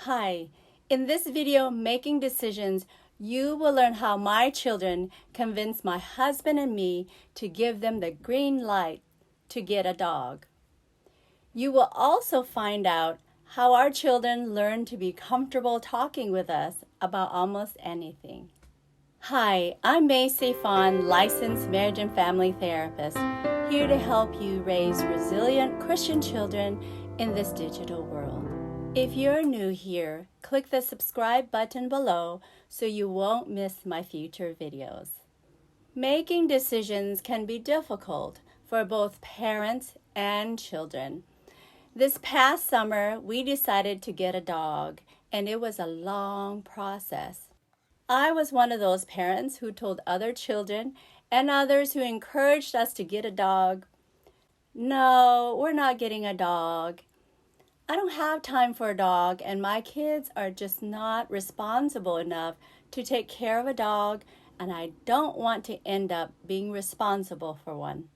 Hi, in this video, Making Decisions, you will learn how my children convinced my husband and me to give them the green light to get a dog. You will also find out how our children learn to be comfortable talking with us about almost anything. Hi, I'm May Safon, licensed marriage and family therapist, here to help you raise resilient Christian children in this digital world. If you're new here, click the subscribe button below so you won't miss my future videos. Making decisions can be difficult for both parents and children. This past summer, we decided to get a dog, and it was a long process. I was one of those parents who told other children and others who encouraged us to get a dog, "No, we're not getting a dog. I don't have time for a dog, and my kids are just not responsible enough to take care of a dog, and I don't want to end up being responsible for one."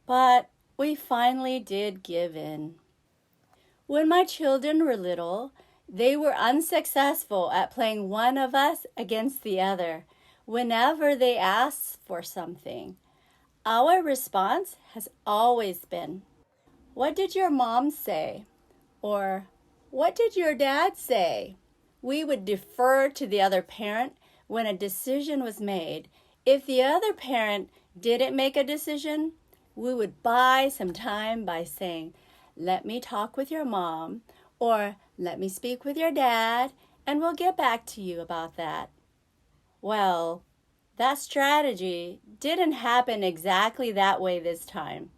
But we finally did give in. When my children were little, they were unsuccessful at playing one of us against the other whenever they asked for something. Our response has always been, "What did your mom say?" Or, "What did your dad say?" We would defer to the other parent when a decision was made. If the other parent didn't make a decision, we would buy some time by saying, "Let me talk with your mom," or "Let me speak with your dad, and we'll get back to you about that." Well, that strategy didn't happen exactly that way this time.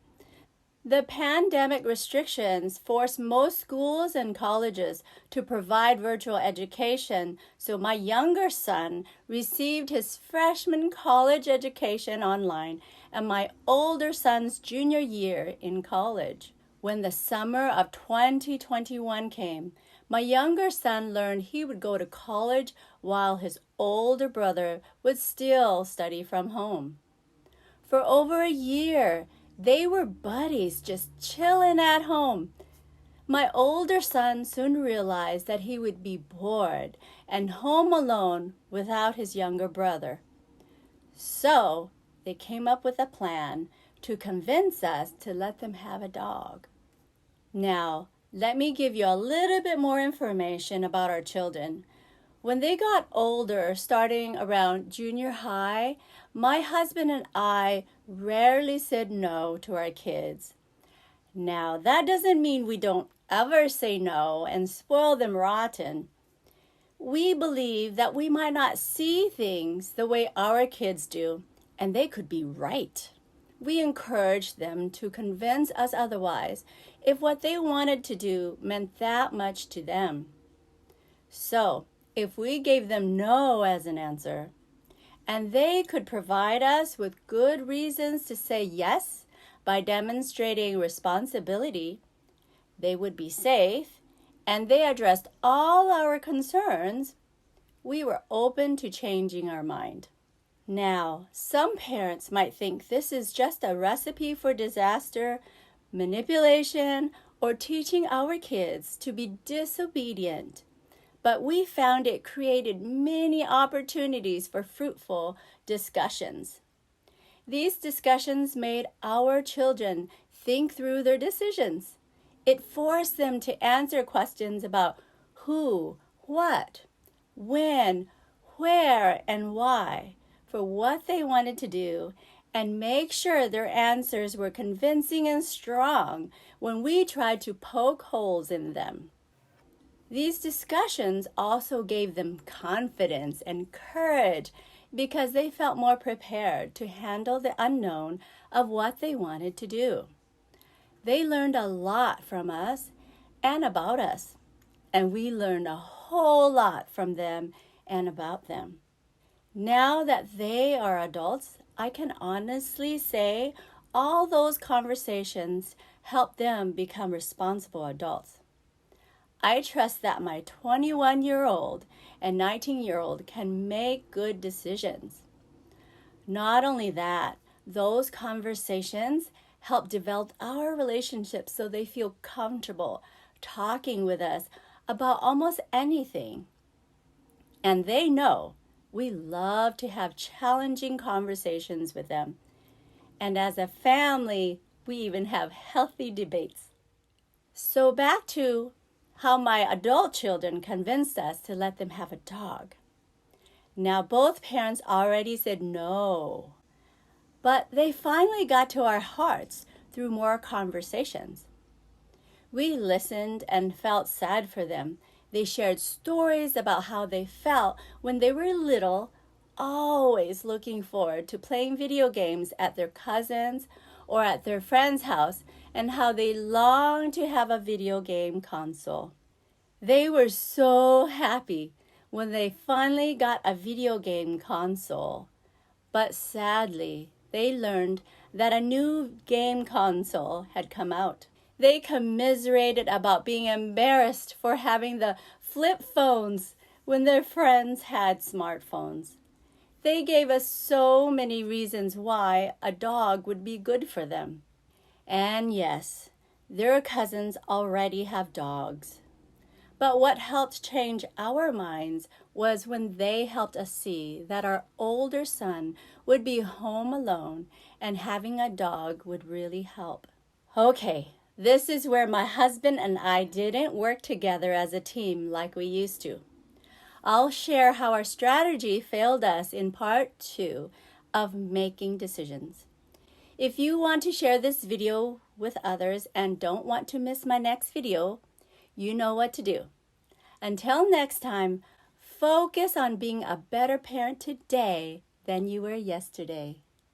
The pandemic restrictions forced most schools and colleges to provide virtual education, so my younger son received his freshman college education online and my older son's junior year in college. When the summer of 2021 came, my younger son learned he would go to college while his older brother would still study from home. For over a year, they were buddies, just chilling at home. My older son soon realized that he would be bored and home alone without his younger brother. So they came up with a plan to convince us to let them have a dog. Now, let me give you a little bit more information about our children. When they got older, starting around junior high, my husband and I rarely said no to our kids. Now, that doesn't mean we don't ever say no and spoil them rotten. We believe that we might not see things the way our kids do, and they could be right. We encourage them to convince us otherwise if what they wanted to do meant that much to them. So, if we gave them no as an answer, and they could provide us with good reasons to say yes by demonstrating responsibility, they would be safe, and they addressed all our concerns, we were open to changing our mind. Now, some parents might think this is just a recipe for disaster, manipulation, or teaching our kids to be disobedient. But we found it created many opportunities for fruitful discussions. These discussions made our children think through their decisions. It forced them to answer questions about who, what, when, where, and why for what they wanted to do, and make sure their answers were convincing and strong when we tried to poke holes in them. These discussions also gave them confidence and courage because they felt more prepared to handle the unknown of what they wanted to do. They learned a lot from us and about us, and we learned a whole lot from them and about them. Now that they are adults, I can honestly say all those conversations helped them become responsible adults. I trust that my 21-year-old and 19-year-old can make good decisions. Not only that, those conversations help develop our relationship so they feel comfortable talking with us about almost anything. And they know we love to have challenging conversations with them. And as a family, we even have healthy debates. So back to how my adult children convinced us to let them have a dog. Now both parents already said no, but they finally got to our hearts through more conversations. We listened and felt sad for them. They shared stories about how they felt when they were little, always looking forward to playing video games at their cousins' or at their friend's house, and how they longed to have a video game console. They were so happy when they finally got a video game console. But sadly, they learned that a new game console had come out. They commiserated about being embarrassed for having the flip phones when their friends had smartphones. They gave us so many reasons why a dog would be good for them. And yes, their cousins already have dogs. But what helped change our minds was when they helped us see that our older son would be home alone and having a dog would really help. Okay, this is where my husband and I didn't work together as a team like we used to. I'll share how our strategy failed us in part 2 of Making Decisions. If you want to share this video with others and don't want to miss my next video, you know what to do. Until next time, focus on being a better parent today than you were yesterday.